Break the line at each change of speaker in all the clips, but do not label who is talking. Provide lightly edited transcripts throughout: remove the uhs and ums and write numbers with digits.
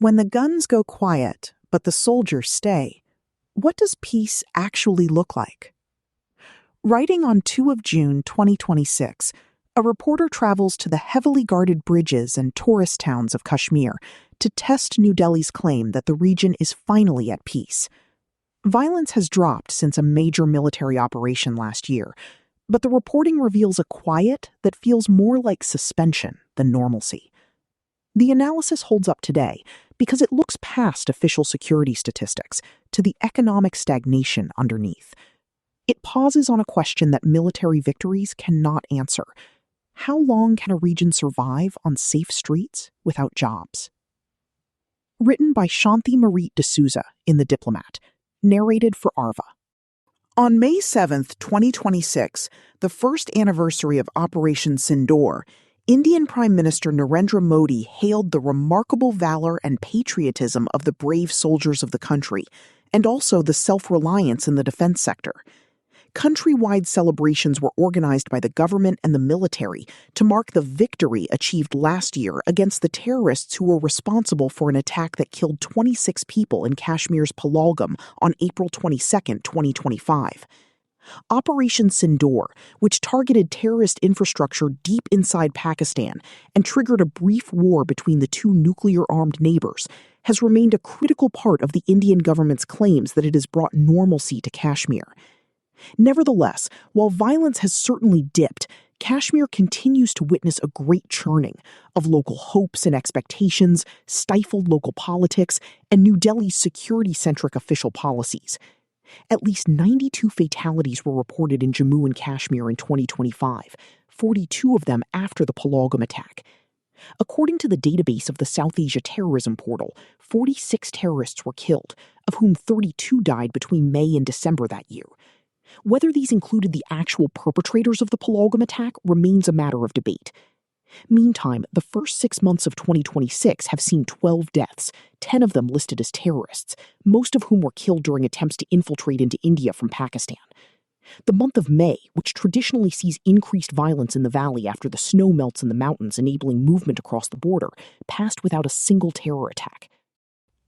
When the guns go quiet, but the soldiers stay, what does peace actually look like? Writing on 2 of June 2026, a reporter travels to the heavily guarded bridges and tourist towns of Kashmir to test New Delhi's claim that the region is finally at peace. Violence has dropped since a major military operation last year, but the reporting reveals a quiet that feels more like suspension than normalcy. The analysis holds up today because it looks past official security statistics to the economic stagnation underneath. It pauses on a question that military victories cannot answer. How long can a region survive on safe streets without jobs? Written by Shanti Marit D'Souza in The Diplomat. Narrated for Arva. On May 7, 2026, the first anniversary of Operation Sindoor, Indian Prime Minister Narendra Modi hailed the remarkable valor and patriotism of the brave soldiers of the country, and also the self-reliance in the defense sector. Countrywide celebrations were organized by the government and the military to mark the victory achieved last year against the terrorists who were responsible for an attack that killed 26 people in Kashmir's Pahalgam on April 22, 2025. Operation Sindoor, which targeted terrorist infrastructure deep inside Pakistan and triggered a brief war between the two nuclear-armed neighbors, has remained a critical part of the Indian government's claims that it has brought normalcy to Kashmir. Nevertheless, while violence has certainly dipped, Kashmir continues to witness a great churning of local hopes and expectations, stifled local politics, and New Delhi's security-centric official policies. At least 92 fatalities were reported in Jammu and Kashmir in 2025, 42 of them after the Pahalgam attack. According to the database of the South Asia Terrorism Portal, 46 terrorists were killed, of whom 32 died between May and December that year. Whether these included the actual perpetrators of the Pahalgam attack remains a matter of debate. Meantime, the first 6 months of 2026 have seen 12 deaths, 10 of them listed as terrorists, most of whom were killed during attempts to infiltrate into India from Pakistan. The month of May, which traditionally sees increased violence in the valley after the snow melts in the mountains enabling movement across the border, passed without a single terror attack.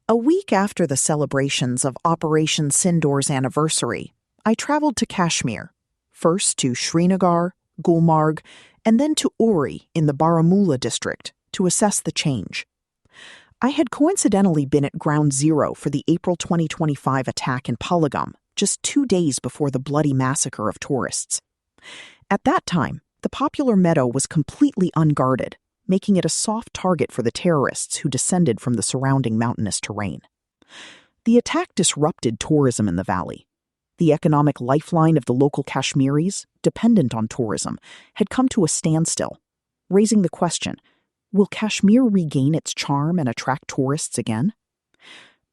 A week after the celebrations of Operation Sindoor's anniversary, I traveled to Kashmir, first to Srinagar, Gulmarg, and then to Uri in the Baramulla district to assess the change. I had coincidentally been at ground zero for the April 2025 attack in Pahalgam, just 2 days before the bloody massacre of tourists. At that time, the popular meadow was completely unguarded, making it a soft target for the terrorists who descended from the surrounding mountainous terrain. The attack disrupted tourism in the valley. The economic lifeline of the local Kashmiris, dependent on tourism, had come to a standstill, raising the question, will Kashmir regain its charm and attract tourists again?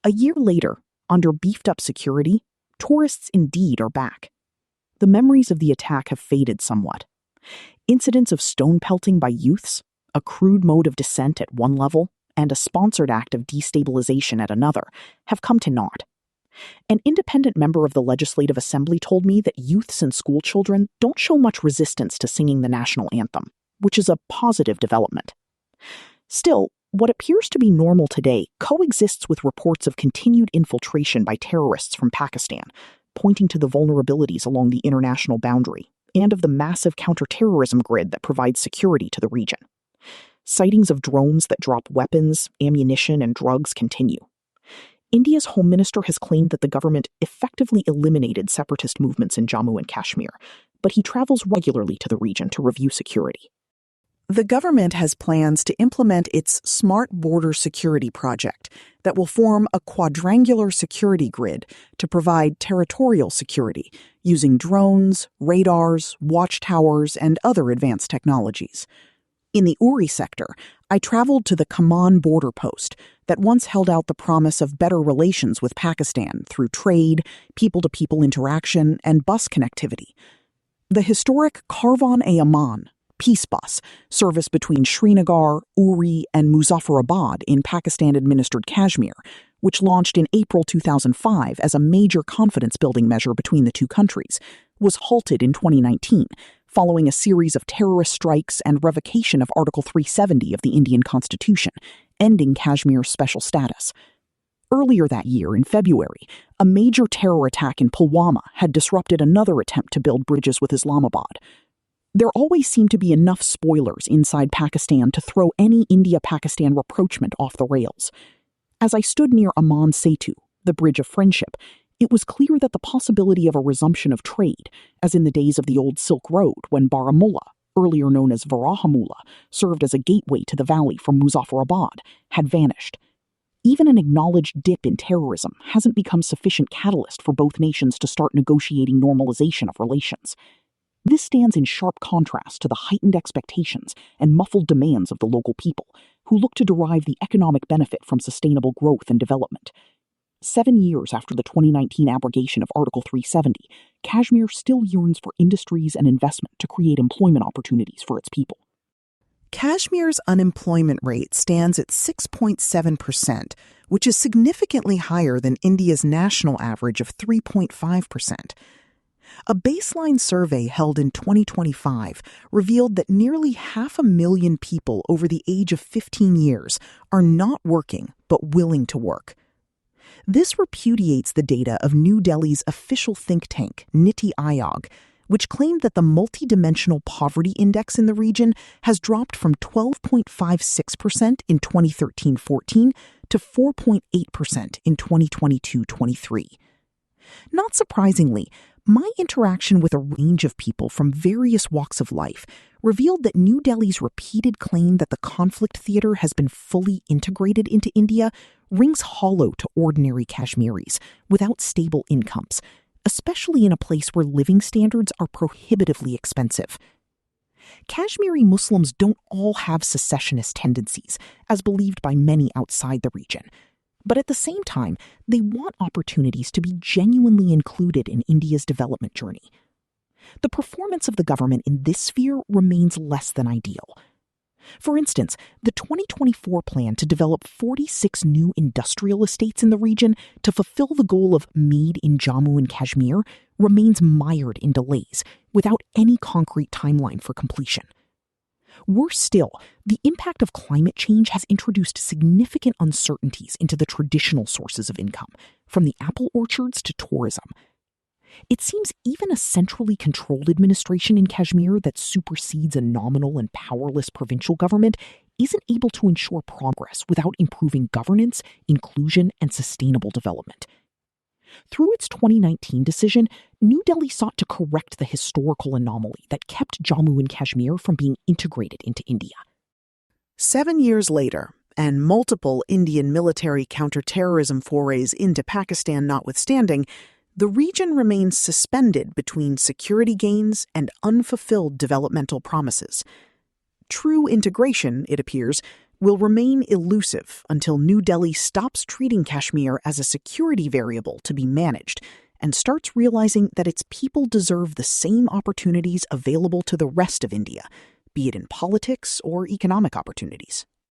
A year later, under beefed-up security, tourists indeed are back. The memories of the attack have faded somewhat. Incidents of stone pelting by youths, a crude mode of dissent at one level, and a sponsored act of destabilization at another, have come to naught. An independent member of the Legislative Assembly told me that youths and schoolchildren don't show much resistance to singing the national anthem, which is a positive development. Still, what appears to be normal today coexists with reports of continued infiltration by terrorists from Pakistan, pointing to the vulnerabilities along the international boundary and of the massive counterterrorism grid that provides security to the region. Sightings of drones that drop weapons, ammunition, and drugs continue. India's Home Minister has claimed that the government effectively eliminated separatist movements in Jammu and Kashmir, but he travels regularly to the region to review security. The government has plans to implement its Smart Border Security Project that will form a quadrangular security grid to provide territorial security using drones, radars, watchtowers, and other advanced technologies. In the Uri sector, I traveled to the Kaman border post that once held out the promise of better relations with Pakistan through trade, people-to-people interaction, and bus connectivity. The historic Karvan-e-Aman Peace Bus service between Srinagar, Uri, and Muzaffarabad in Pakistan-administered Kashmir, which launched in April 2005 as a major confidence-building measure between the two countries, was halted in 2019, following a series of terrorist strikes and revocation of Article 370 of the Indian Constitution, ending Kashmir's special status. Earlier that year, in February, a major terror attack in Pulwama had disrupted another attempt to build bridges with Islamabad. There always seemed to be enough spoilers inside Pakistan to throw any India-Pakistan rapprochement off the rails. As I stood near Aman Setu, the Bridge of Friendship, it was clear that the possibility of a resumption of trade, as in the days of the old Silk Road when Baramulla, earlier known as Varahamullah, served as a gateway to the valley from Muzaffarabad, had vanished. Even an acknowledged dip in terrorism hasn't become sufficient catalyst for both nations to start negotiating normalization of relations. This stands in sharp contrast to the heightened expectations and muffled demands of the local people, who look to derive the economic benefit from sustainable growth and development. 7 years after the 2019 abrogation of Article 370, Kashmir still yearns for industries and investment to create employment opportunities for its people. Kashmir's unemployment rate stands at 6.7%, which is significantly higher than India's national average of 3.5%. A baseline survey held in 2025 revealed that nearly 500,000 people over the age of 15 years are not working but willing to work. This repudiates the data of New Delhi's official think tank, Niti Aayog, which claimed that the multidimensional poverty index in the region has dropped from 12.56% in 2013-14 to 4.8% in 2022-23. Not surprisingly, my interaction with a range of people from various walks of life revealed that New Delhi's repeated claim that the conflict theater has been fully integrated into India rings hollow to ordinary Kashmiris without stable incomes, especially in a place where living standards are prohibitively expensive. Kashmiri Muslims don't all have secessionist tendencies, as believed by many outside the region. But at the same time, they want opportunities to be genuinely included in India's development journey. The performance of the government in this sphere remains less than ideal. For instance, the 2024 plan to develop 46 new industrial estates in the region to fulfill the goal of Made in Jammu and Kashmir remains mired in delays, without any concrete timeline for completion. Worse still, the impact of climate change has introduced significant uncertainties into the traditional sources of income, from the apple orchards to tourism. It seems even a centrally controlled administration in Kashmir that supersedes a nominal and powerless provincial government isn't able to ensure progress without improving governance, inclusion, and sustainable development. Through its 2019 decision, New Delhi sought to correct the historical anomaly that kept Jammu and Kashmir from being integrated into India. 7 years later, and multiple Indian military counterterrorism forays into Pakistan notwithstanding, the region remains suspended between security gains and unfulfilled developmental promises. True integration, it appears, will remain elusive until New Delhi stops treating Kashmir as a security variable to be managed and starts realizing that its people deserve the same opportunities available to the rest of India, be it in politics or economic opportunities.